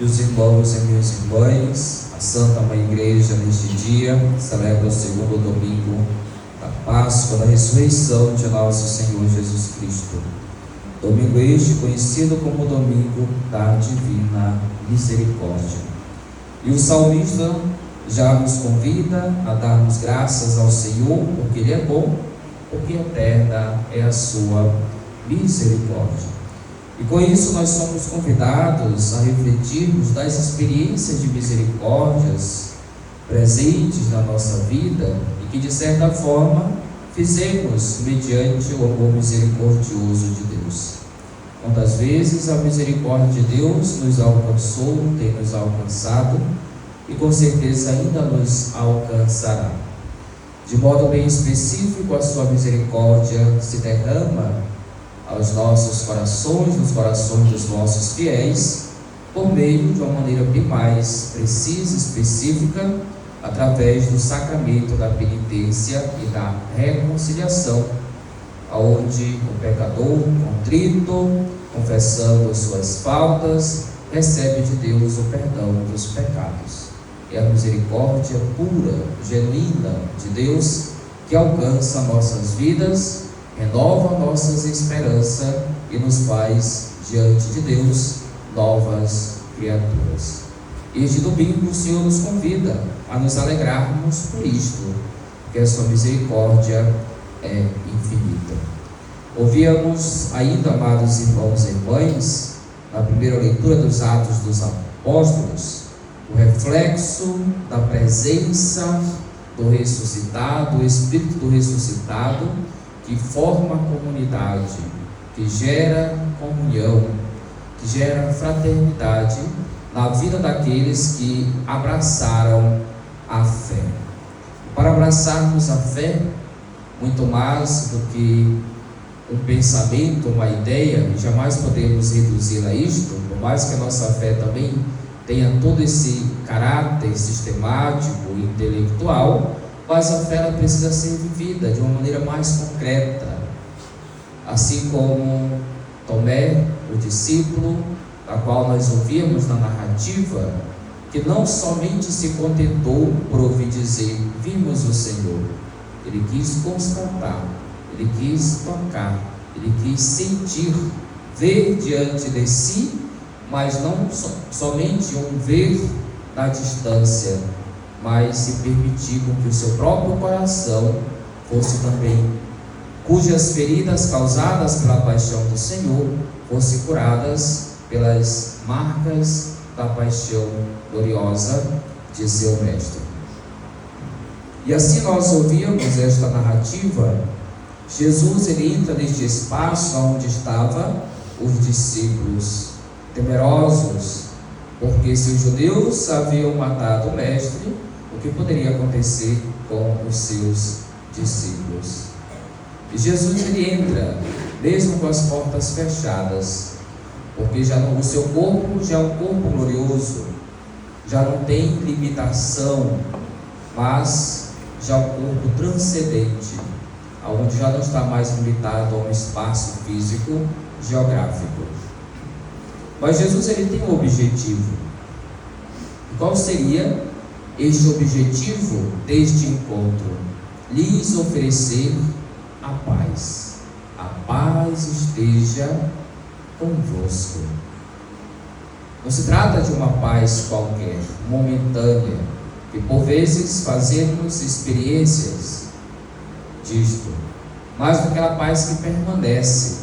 Meus irmãos e minhas irmãs, a Santa Mãe Igreja neste dia celebra o segundo domingo da Páscoa da ressurreição de nosso Senhor Jesus Cristo. Domingo este conhecido como Domingo da Divina Misericórdia. E o salmista já nos convida a darmos graças ao Senhor, porque Ele é bom, porque eterna é a sua misericórdia. E com isso nós somos convidados a refletirmos das experiências de misericórdias presentes na nossa vida e que de certa forma fizemos mediante o amor misericordioso de Deus. Quantas vezes a misericórdia de Deus nos alcançou, tem nos alcançado e com certeza ainda nos alcançará. De modo bem específico, a sua misericórdia se derrama aos nossos corações, nos corações dos nossos fiéis, por meio de uma maneira bem mais precisa, específica, através do sacramento da penitência e da reconciliação, onde o pecador contrito, confessando suas faltas, recebe de Deus o perdão dos pecados. É a misericórdia pura, genuína de Deus que alcança nossas vidas, renova nossas esperanças e nos faz, diante de Deus, novas criaturas. Este domingo o Senhor nos convida a nos alegrarmos por isto, porque a sua misericórdia é infinita. Ouvíamos ainda, amados irmãos e irmãs, na primeira leitura dos Atos dos Apóstolos, o reflexo da presença do ressuscitado, o Espírito do ressuscitado, que forma comunidade, que gera comunhão, que gera fraternidade na vida daqueles que abraçaram a fé. Para abraçarmos a fé, muito mais do que um pensamento, uma ideia, jamais podemos reduzir a isto, por mais que a nossa fé também tenha todo esse caráter sistemático e intelectual, mas a fé ela precisa ser vivida de uma maneira mais concreta, assim como Tomé, o discípulo, da qual nós ouvimos na narrativa, que não somente se contentou por ouvir dizer, vimos o Senhor, ele quis constatar, ele quis tocar, ele quis sentir, ver diante de si, mas não somente um ver na distância, mas se permitir com que o seu próprio coração fosse também, cujas feridas causadas pela paixão do Senhor fossem curadas pelas marcas da paixão gloriosa de seu Mestre. E assim nós ouvimos esta narrativa. Jesus ele entra neste espaço onde estavam os discípulos, temerosos, porque se os judeus haviam matado o Mestre, o que poderia acontecer com os seus discípulos? E Jesus ele entra, mesmo com as portas fechadas, porque o seu corpo já é um corpo glorioso, já não tem limitação, mas já é um corpo transcendente, onde já não está mais limitado a um espaço físico, geográfico. Mas Jesus ele tem um objetivo. E qual seria este objetivo deste encontro? Lhes oferecer a paz. A paz esteja convosco. Não se trata de uma paz qualquer, momentânea, que por vezes fazemos experiências disto, mas daquela paz que permanece,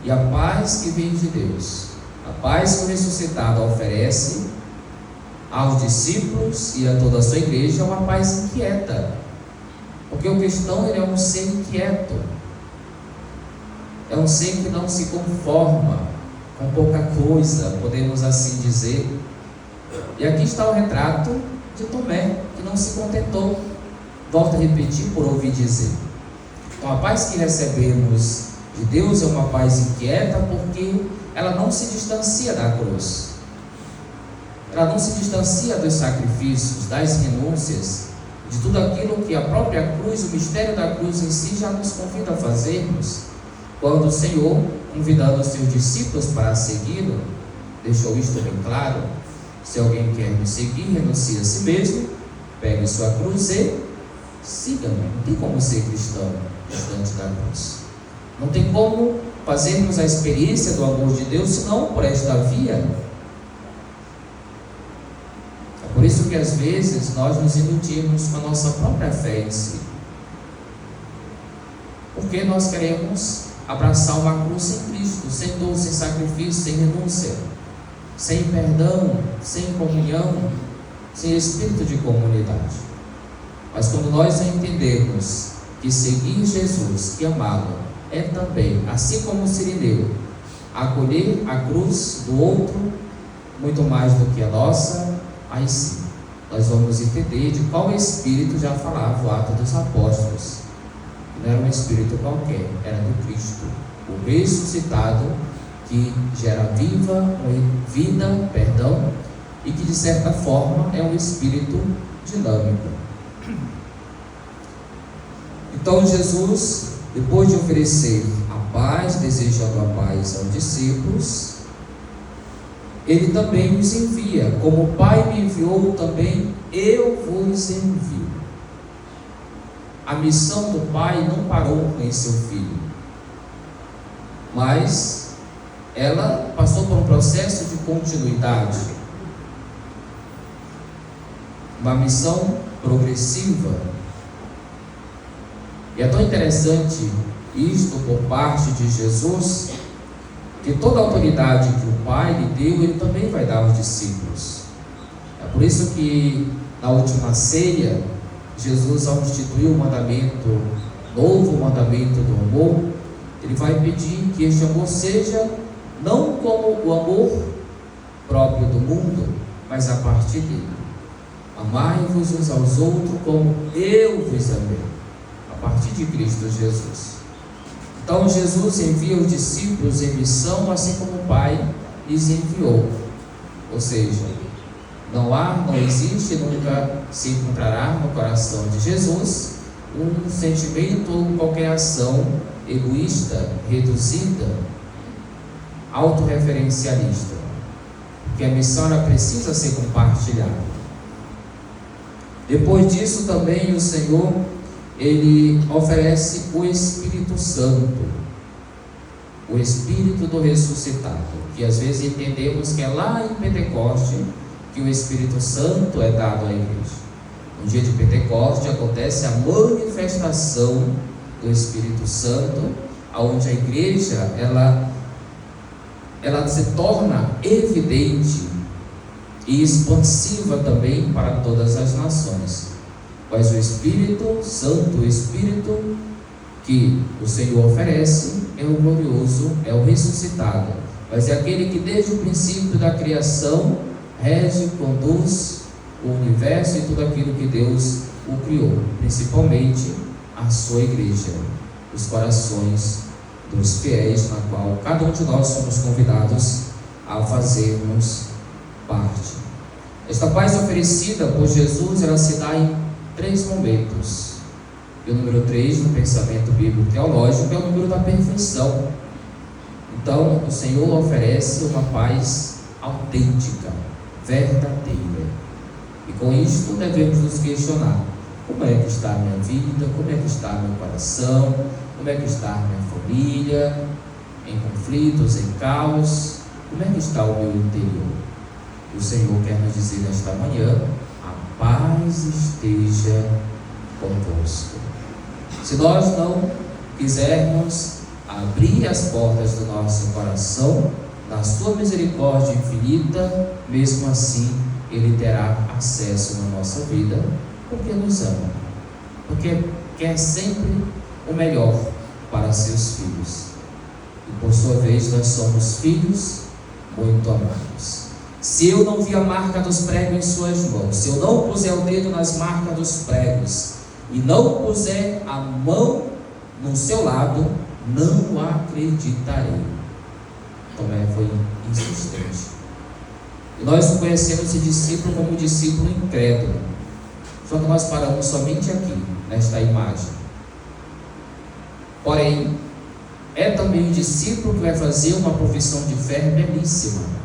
e a paz que vem de Deus, a paz que o ressuscitado oferece aos discípulos e a toda a sua igreja, é uma paz inquieta, porque o cristão ele é um ser inquieto, é um ser que não se conforma com pouca coisa, podemos assim dizer. E aqui está o retrato de Tomé, que não se contentou, volto a repetir, por ouvir dizer. Então a paz que recebemos de Deus é uma paz inquieta, porque ela não se distancia da cruz, ela não se distancia dos sacrifícios, das renúncias, de tudo aquilo que a própria cruz, o mistério da cruz em si já nos convida a fazermos. Quando o Senhor, convidando os seus discípulos para segui-lo, deixou isto bem claro, Se alguém quer me seguir, renuncie a si mesmo, pegue sua cruz e siga-me. Não tem como ser cristão distante da cruz. Não tem como fazermos a experiência do amor de Deus senão por esta via. É por isso que às vezes nós nos iludimos com a nossa própria fé em si. Porque nós queremos abraçar uma cruz sem Cristo, sem dor, sem sacrifício, sem renúncia, sem perdão, sem comunhão, sem espírito de comunidade. Mas quando nós entendemos que seguir Jesus e amá-lo é também, assim como o sirineu, acolher a cruz do outro muito mais do que a nossa, aí sim, nós vamos entender de qual espírito já falava o Atos dos Apóstolos. Não era um espírito qualquer, era do Cristo, o ressuscitado, que gera vida, e que de certa forma é um espírito dinâmico. Então Jesus, depois de oferecer a paz, desejando a paz aos discípulos, Ele também os envia. Como o Pai me enviou, também eu vos envio. A missão do Pai não parou em seu Filho, mas ela passou por um processo de continuidade, uma missão progressiva. E é tão interessante isto por parte de Jesus, que toda a autoridade que o Pai lhe deu, Ele também vai dar aos discípulos. É por isso que na última ceia, Jesus, ao instituir o mandamento, novo mandamento do amor, Ele vai pedir que este amor seja não como o amor próprio do mundo, mas a partir dele. Amai-vos uns aos outros como eu vos amei, a partir de Cristo Jesus. Então Jesus envia os discípulos em missão, assim como o Pai lhes enviou. Ou seja, não existe, nunca se encontrará no coração de Jesus um sentimento ou qualquer ação egoísta, reduzida, autorreferencialista, porque a missão ela precisa ser compartilhada. Depois disso também o Senhor, Ele oferece o Espírito Santo, o Espírito do ressuscitado, que às vezes entendemos que é lá em Pentecoste que o Espírito Santo é dado à igreja. No dia de Pentecoste acontece a manifestação do Espírito Santo, onde a igreja ela se torna evidente e expansiva também para todas as nações. Mas o Espírito Santo, o Espírito que o Senhor oferece, é o glorioso, é o ressuscitado, mas é aquele que desde o princípio da criação rege, conduz o universo e tudo aquilo que Deus o criou, principalmente a sua igreja, os corações dos fiéis, na qual cada um de nós somos convidados a fazermos parte. Esta paz oferecida por Jesus, ela se dá em 3 momentos. E o número 3 no pensamento bíblico teológico é o número da perfeição. Então o Senhor oferece uma paz autêntica, verdadeira. E com isto devemos nos questionar: como é que está a minha vida? Como é que está meu coração? Como é que está a minha família? Em conflitos, em caos? Como é que está o meu interior? O Senhor quer nos dizer nesta manhã: a paz esteja convosco. Se nós não quisermos abrir as portas do nosso coração, na sua misericórdia infinita, mesmo assim Ele terá acesso na nossa vida, porque nos ama, porque quer sempre o melhor para seus filhos. E por sua vez nós somos filhos muito amados. Se eu não vi a marca dos pregos em suas mãos, se eu não puser o dedo nas marcas dos pregos e não puser a mão no seu lado, não acreditarei. Tomé foi insistente. E nós conhecemos esse discípulo como discípulo incrédulo. Só que nós paramos somente aqui, nesta imagem. Porém, é também um discípulo que vai fazer uma profissão de fé belíssima.